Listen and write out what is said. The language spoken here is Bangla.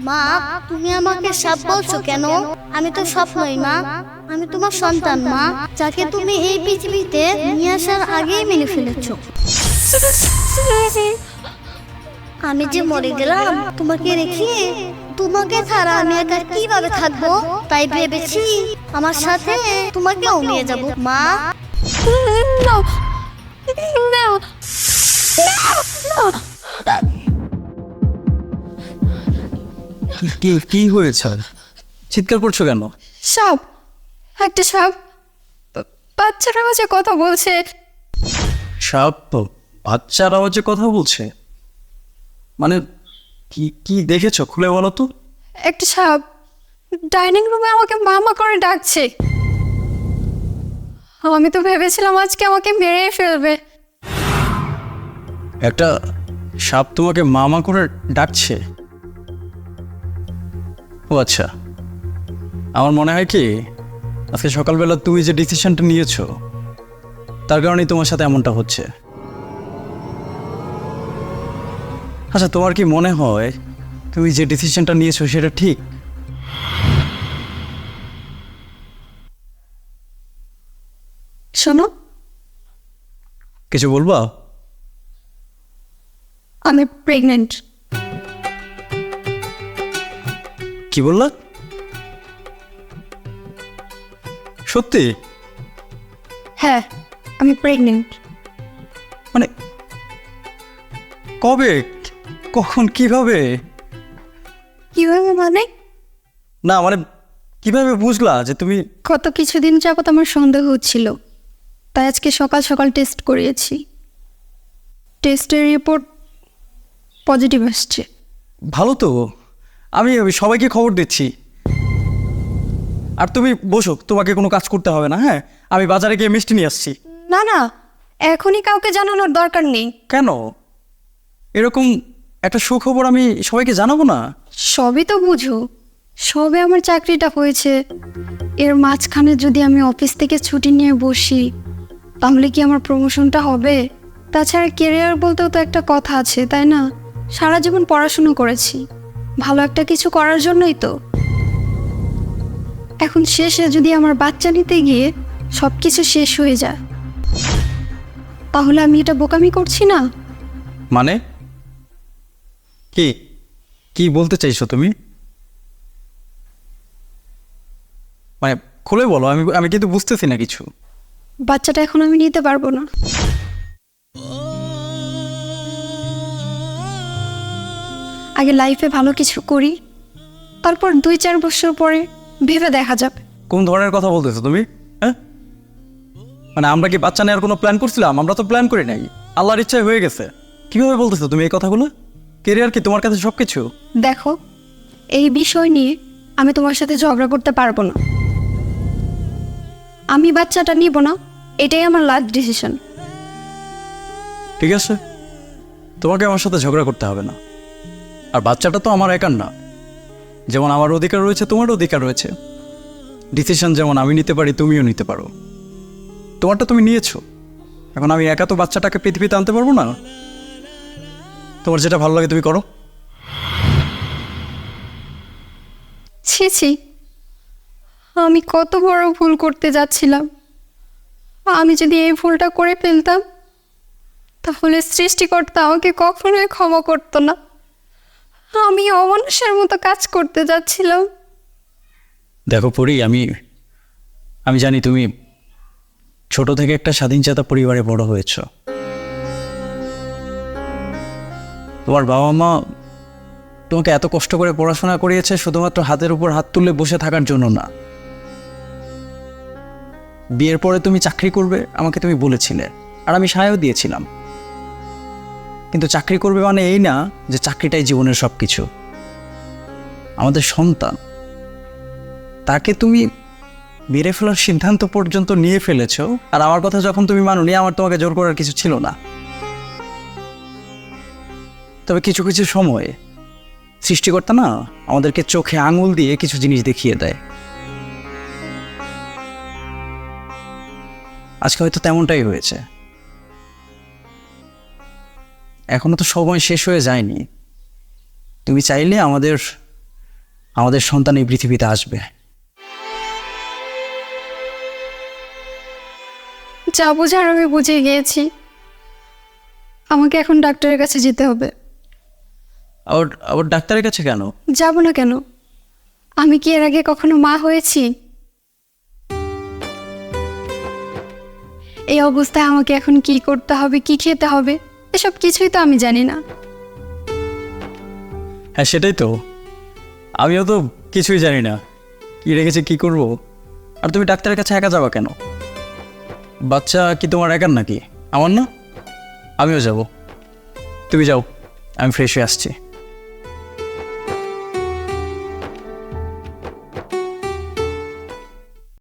মা, তুমি আমাকে সাপ বলছো কেন? আমি তো সাপ নই মা, আমি তোমার সন্তান মা, যাকে তুমি এই পৃথিবীতে নিয়ে আসার আগেই মেনে ফেলেছো। আমি যে মরে গেলাম তোমাকে রেখে, তোমাকে ছাড়া আমি একা কিভাবে থাকবো, তাই ভেবেছি আমার সাথে তোমাকেও নিয়ে যাব মা। কি কি হয়েছে? চিৎকার করছো কেন? সাপ, একটা সাপ বাচ্চার আওয়াজে কথা বলছে। সাপ বাচ্চার আওয়াজে কথা বলছে? মানে কি কি দেখেছো, খুলে বলো তো। একটা সাপ ডাইনিং রুমে আমাকে মামা করে ডাকছে। আমি তো ভেবেছিলাম আজকে আমাকে মেরে ফেলবে। একটা সাপ তোমাকে মামা করে ডাকছে? ও আচ্ছা, আমার মনে হয় কি আজকে সকালবেলা তুমি যে ডিসিশনটা নিয়েছো তার কারণেই তোমার সাথে এমনটা হচ্ছে। আচ্ছা, তোমার কি মনে হয় তুমি যে ডিসিশনটা নিয়েছো সেটা ঠিক? শোনো, কিছু বলবা? আমি প্রেগনেন্ট। কি বললা? সত্যি? হ্যাঁ, আমি প্রেগনেন্ট। মানে কবে, কখন, কিভাবে? কিভাবে মানে? না মানে কিভাবে বুঝলা যে তুমি? গত কিছুদিন যাবত আমার সন্দেহ হচ্ছিল, তাই আজকে সকাল সকাল টেস্ট করিয়েছি। টেস্টের রিপোর্ট পজিটিভ আসছে। ভালো তো, আমি সবাইকে খবর দিচ্ছি। আর তুমি বসো, তোমাকে কোনো কাজ করতে হবে না। হ্যাঁ, আমি বাজারে গিয়ে মিষ্টি নিয়ে আসছি। না না, এখনই কাউকে জানানোর দরকার নেই। কেন? এরকম একটা সুখবর আমি সবাইকে জানাবো না? সবই তো বুঝো, সবে আমার চাকরিটা হয়েছে, এর মাঝখানে যদি আমি অফিস থেকে ছুটি নিয়ে বসি তাহলে কি আমার প্রমোশনটা হবে? তাছাড়া কেরিয়ার বলতেও তো একটা কথা আছে, তাই না? সারা জীবন পড়াশুনো করেছি ভালো একটা কিছু করার জন্যই তো। এখন শেষে যদি আমার বাচ্চা নিতে গিয়ে সব কিছু শেষ হয়ে যায় তাহলে আমি এটা বোকামি করছি না? মানে কি কি বলতে চাইছো তুমি? মানে খুলে বলো, আমি আমি কিন্তু বুঝতেছি না কিছু। বাচ্চাটা এখন আমি নিতে পারবো না। আগে লাইফে ভালো কিছু করি, তারপর 2-4 বছর পরে ভেবে দেখা যাবে। কোন ধরনের কথা বলতেছো তুমি? হ্যাঁ, মানে আমরা কি বাচ্চা নেওয়ার কোনো প্ল্যান করছিলাম? আমরা তো প্ল্যান করি নাই, আল্লাহর ইচ্ছায় হয়ে গেছে। কিভাবে বলতেছো তুমি এই কথাগুলো? কেরিয়ার কি তোমার কাছে সব কিছু? দেখো, এই বিষয় নিয়ে আমি তোমার সাথে ঝগড়া করতে পারবো না। আমি বাচ্চাটা নিব না, এটাই আমার লাস্ট ডিসিশন। ঠিক আছে, তোমাকে আমার সাথে ঝগড়া করতে হবে না। আর বাচ্চাটা তো আমার একার না, যেমন আমার অধিকার রয়েছে তোমারও অধিকার রয়েছে। ডিসিশন যেমন আমি নিতে পারি তুমিও নিতে পারো। তোমারটা তুমি নিয়েছো, এখন আমি একা তো বাচ্চাটাকে পৃথিবীতে আনতে পারবো না। তোমার যেটা ভালো লাগে তুমি করো। ছি ছি, আমি কত বড় ভুল করতে যাচ্ছিলাম। আমি যদি এই ভুলটা করে ফেলতাম তাহলে সৃষ্টিকর্তা আমাকে কখনোই ক্ষমা করতো না। আমি অমানুষের মতো কাজ করতে যাচ্ছিলাম। দেখো পরি, আমি আমি জানি তুমি ছোট থেকে একটা স্বাধীনচেতা পরিবারে বড় হয়েছ। তোমার বাবা মা তোমাকে এত কষ্ট করে পড়াশোনা করিয়েছে শুধুমাত্র হাতের উপর হাত তুলে বসে থাকার জন্য না। বিয়ের পরে তুমি চাকরি করবে আমাকে তুমি বলেছিলে, আর আমি সায়ও দিয়েছিলাম। কিন্তু চাকরি করবে মানে এই না যে চাকরিটাই জীবনের সব কিছু। আমাদের সন্তান, তাকে তুমি মেরে ফেলার সিদ্ধান্ত পর্যন্ত নিয়ে ফেলেছো। আর আমার কথা যখন তুমি মানোনি, আমার তোমাকে জোর করার কিছু ছিল না। তবে কিছু কিছু সময়ে সৃষ্টিকর্তা না আমাদেরকে চোখে আঙুল দিয়ে কিছু জিনিস দেখিয়ে দেয়। আজকে হয়তো তেমনটাই হয়েছে। এখনো তো সময় শেষ হয়ে যায়নি। তুমি চাইলে আমাদের আমাদের সন্তান এই পৃথিবীতে আসবে। যা বোঝার আমি বুঝে গিয়েছি। আমাকে এখন ডাক্তারের কাছে যেতে হবে। আবার আবার ডাক্তারের কাছে কেন? যাব না কেন? আমি কি এর আগে কখনো মা হয়েছি? এই অবস্থায় আমাকে এখন কি করতে হবে, কি খেতে হবে, এসব কিছুই তো আমি জানি না। হ্যাঁ সেটাই তো, আমিও তো কিছুই জানি না, কি রেখেছে কি করব। আর তুমি ডাক্তারের কাছে একা যাবা কেন? বাচ্চা কি তোমার একার নাকি? আমার না, আমিও যাব। তুমি যাও, আমি ফ্রেশ হয়ে আসছি।